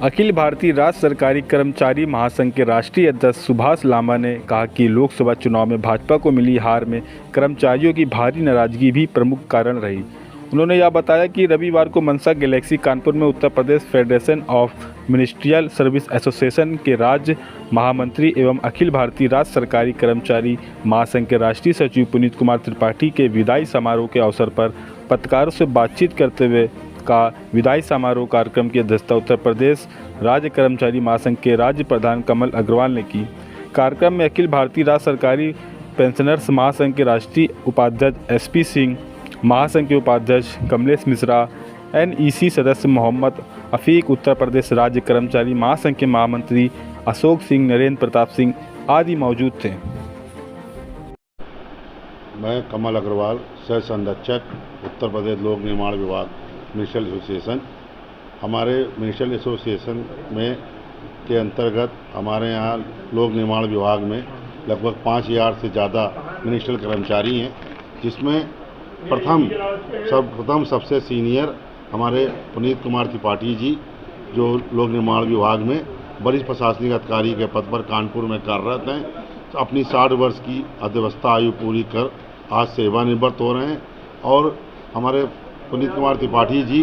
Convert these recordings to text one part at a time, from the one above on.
अखिल भारतीय राज्य सरकारी कर्मचारी महासंघ के राष्ट्रीय अध्यक्ष सुभाष लांबा ने कहा कि लोकसभा चुनाव में भाजपा को मिली हार में कर्मचारियों की भारी नाराजगी भी प्रमुख कारण रही। उन्होंने यह बताया कि रविवार को मनसा गैलेक्सी कानपुर में Uttar Pradesh federation of ministerial service association के राज्य महामंत्री एवं अखिल भारतीय राज्य सरकारी कर्मचारी महासंघ के राष्ट्रीय सचिव पुनीत कुमार त्रिपाठी के विदाई समारोह के अवसर पर पत्रकारों से बातचीत करते हुए का विदाई समारोह कार्यक्रम की अध्यक्षता उत्तर प्रदेश राज्य कर्मचारी महासंघ के राज्य प्रधान कमल अग्रवाल ने की। कार्यक्रम में अखिल भारतीय राज्य सरकारी पेंशनर्स महासंघ के राष्ट्रीय उपाध्यक्ष एसपी सिंह, महासंघ के उपाध्यक्ष कमलेश मिश्रा, एनईसी सदस्य मोहम्मद अफीक, उत्तर प्रदेश राज्य कर्मचारी महासंघ के महामंत्री अशोक सिंह, नरेंद्र प्रताप सिंह आदि मौजूद थे। मैं कमल अग्रवाल, सह संरक्षक, उत्तर प्रदेश लोक निर्माण विभाग मिनिस्ट्रियल एसोसिएशन। हमारे मिनिस्ट्रियल एसोसिएशन में के अंतर्गत हमारे यहाँ लोक निर्माण विभाग में लगभग 5000 से ज़्यादा मिनिस्ट्रियल कर्मचारी हैं, जिसमें प्रथम सबसे सीनियर हमारे पुनीत कुमार त्रिपाठी जी, जो लोक निर्माण विभाग में वरिष्ठ प्रशासनिक अधिकारी के पद पर कानपुर में कार्यरत हैं, तो अपनी 60 वर्ष की अध्यवस्था आयु पूरी कर आज सेवानिवृत्त हो रहे हैं। और हमारे पुनीत कुमार त्रिपाठी जी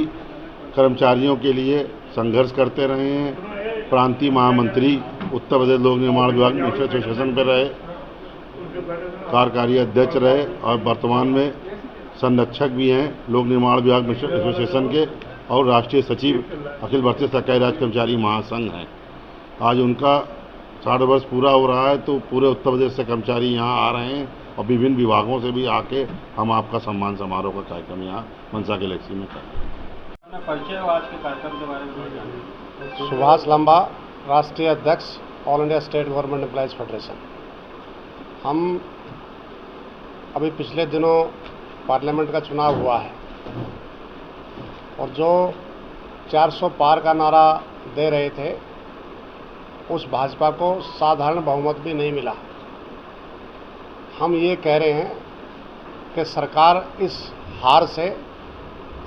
कर्मचारियों के लिए संघर्ष करते रहे हैं। प्रांतीय महामंत्री उत्तर प्रदेश लोक निर्माण विभाग मिनिस्ट्रियल एसोसिएशन पर रहे, कार्यकारी अध्यक्ष रहे और वर्तमान में संरक्षक भी हैं लोक निर्माण विभाग मिनिस्ट्रियल एसोसिएशन के, और राष्ट्रीय सचिव अखिल भारतीय सरकारी राज्य कर्मचारी महासंघ हैं। आज उनका 60 वर्ष पूरा हो रहा है, तो पूरे उत्तर प्रदेश से कर्मचारी यहाँ आ रहे हैं और विभिन्न विभागों से भी आके हम आपका सम्मान समारोह का कार्यक्रम यहाँ मनसा गैलेक्सी में कर रहे हैं। परिचय आज के कार्यक्रम के बारे में। सुभाष लांबा, राष्ट्रीय अध्यक्ष, all India state government employees federation. हम अभी पिछले दिनों पार्लियामेंट का चुनाव हुआ है और जो 400 पार का नारा दे रहे थे, उस भाजपा को साधारण बहुमत भी नहीं मिला। हम ये कह रहे हैं कि सरकार इस हार से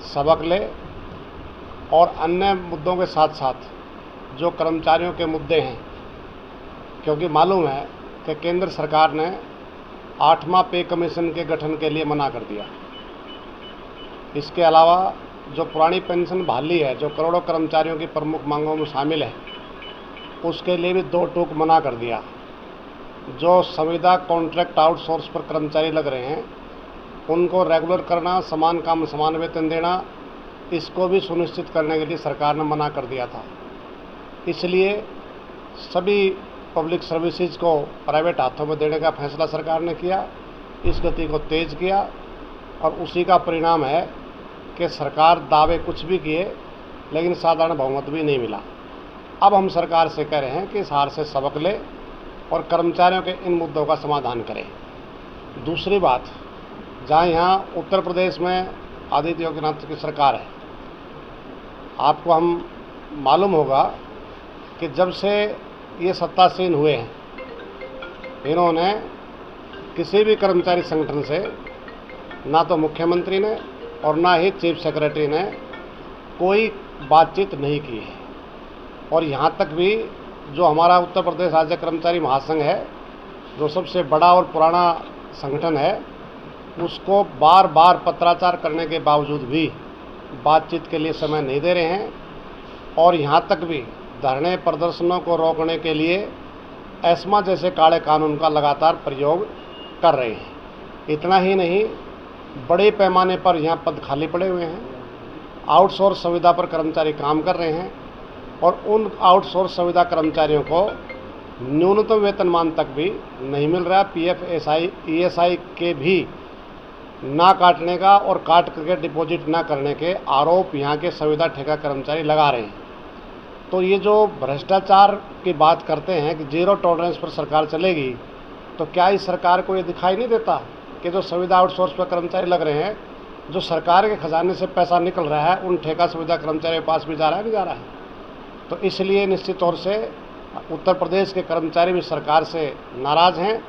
सबक ले और अन्य मुद्दों के साथ साथ जो कर्मचारियों के मुद्दे हैं, क्योंकि मालूम है कि केंद्र सरकार ने 8वां पे कमीशन के गठन के लिए मना कर दिया। इसके अलावा जो पुरानी पेंशन बहाली है, जो करोड़ों कर्मचारियों की प्रमुख मांगों में शामिल है, उसके लिए भी 2 टूक मना कर दिया। जो संविदा कॉन्ट्रैक्ट आउटसोर्स पर कर्मचारी लग रहे हैं, उनको रेगुलर करना, समान काम समान वेतन देना, इसको भी सुनिश्चित करने के लिए सरकार ने मना कर दिया था। इसलिए सभी पब्लिक सर्विसेज को प्राइवेट हाथों में देने का फैसला सरकार ने किया। इस गति को तेज़ किया और उसी का परिणाम है कि सरकार दावे कुछ भी किए, लेकिन साधारण बहुमत भी नहीं मिला। अब हम सरकार से कह रहे हैं कि इस हार से सबक ले और कर्मचारियों के इन मुद्दों का समाधान करें। दूसरी बात, जहाँ यहाँ उत्तर प्रदेश में आदित्य योगीनाथ की सरकार है, आपको हम मालूम होगा कि जब से ये सत्तासीन हुए हैं, इन्होंने किसी भी कर्मचारी संगठन से ना तो मुख्यमंत्री ने और ना ही चीफ सेक्रेटरी ने कोई बातचीत नहीं की है। और यहाँ तक भी जो हमारा उत्तर प्रदेश राज्य कर्मचारी महासंघ है, जो सबसे बड़ा और पुराना संगठन है, उसको बार बार पत्राचार करने के बावजूद भी बातचीत के लिए समय नहीं दे रहे हैं। और यहाँ तक भी धरने प्रदर्शनों को रोकने के लिए एस्मा जैसे काले कानून का लगातार प्रयोग कर रहे हैं। इतना ही नहीं, बड़े पैमाने पर यहाँ पद खाली पड़े हुए हैं। आउटसोर्स सुविधा पर कर्मचारी काम कर रहे हैं और उन आउटसोर्स सुविधा कर्मचारियों को न्यूनतम वेतनमान तक भी नहीं मिल रहा। पीएफ, ईएसआई के भी ना काटने का और काट करके डिपॉजिट ना करने के आरोप यहाँ के संविदा ठेका कर्मचारी लगा रहे हैं। तो ये जो भ्रष्टाचार की बात करते हैं कि 0 टॉलरेंस पर सरकार चलेगी, तो क्या इस सरकार को ये दिखाई नहीं देता कि जो संविदा आउटसोर्स पर कर्मचारी लग रहे हैं, जो सरकार के खजाने से पैसा निकल रहा है, उन ठेका सुविधा कर्मचारियों के पास भी जा रहा है, नहीं जा रहा है। तो इसलिए निश्चित तौर से उत्तर प्रदेश के कर्मचारी भी सरकार से नाराज़ हैं।